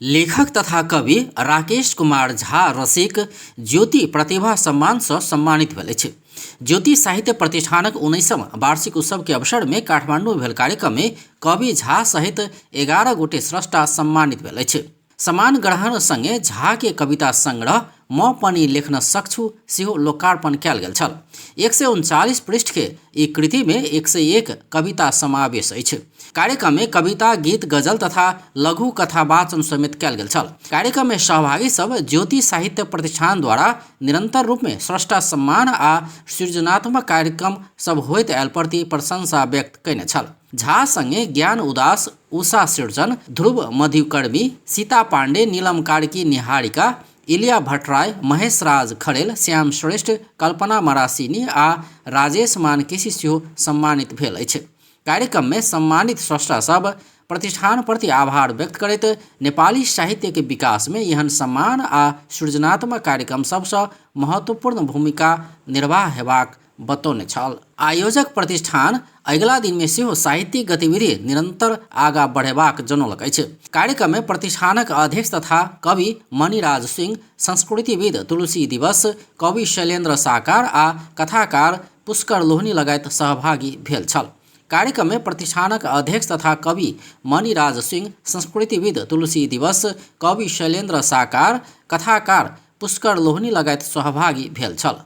लेखक तथा कवि राकेश कुमार झा रसिक ज्योति प्रतिभा सम्मान सँ सम्मानित भेल अछि। ज्योति साहित्य प्रतिष्ठानक 19वां वार्षिक उत्सव के अवसर में काठमांडू में भेल कार्यक्रम में कवि झा सहित 11 गोटे स्रष्टा सम्मानित भेल अछि। सम्मान ग्रहण संगे झा के कविता संग्रह म पनि लेख्न सक्छु सेहो लोकार्पण कयल गेल छल। 139 पृष्ठ के ई कृति में 101 कविता समावेश अछि। कार्यक्रम में कविता, गीत, गजल तथा लघु कथा वाचन समेत कयल गेल छल। कार्यक्रम में सहभागी सब ज्योति साहित्य प्रतिष्ठान द्वारा निरंतर रूप में स्रष्टा सम्मान आ सृजनात्मक कार्यक्रम सब होइत आयल प्रति प्रशंसा व्यक्त कयने छल। झा संगे ज्ञान उदास, उषा सृजन, ध्रुव मधुकर्मी, सीता पांडे, नीलम कार्की निहारिका, इलिया भट्टराय, महेश राज खरेल, श्याम श्रेष्ठ, कल्पना मरासिनी आ राजेश मानकेसी सेहो सम्मानित भेल अछि। कार्यक्रम में सम्मानित स्रष्टा सब प्रतिष्ठान प्रति आभार व्यक्त करैत नेपाली साहित्य के विकास में एहन सम्मान आ सृजनात्मक कार्यक्रम सबसँ महत्वपूर्ण भूमिका निर्वाह हेबाक बतौने छल। आयोजक प्रतिष्ठान अगिला दिन में सेहो साहित्यिक गतिविधि निरंतर आगा बढ़ेबाक जनौलक अछि। कार्यक्रम में प्रतिष्ठानक अध्यक्ष तथा कवि मणिराज सिंह, संस्कृतिविद तुलसी दिवस, कवि शैलेंद्र साकार आ कथाकार पुष्कर लोहनी लगायत सहभागी भेल छल। कार्यक्रम में प्रतिष्ठानक अध्यक्ष तथा कवि मणिराज सिंह, संस्कृतिविद तुलसी दिवस, कवि शैलेंद्र साकार, कथाकार पुष्कर लोहनी लगायत सहभागी भेल छल।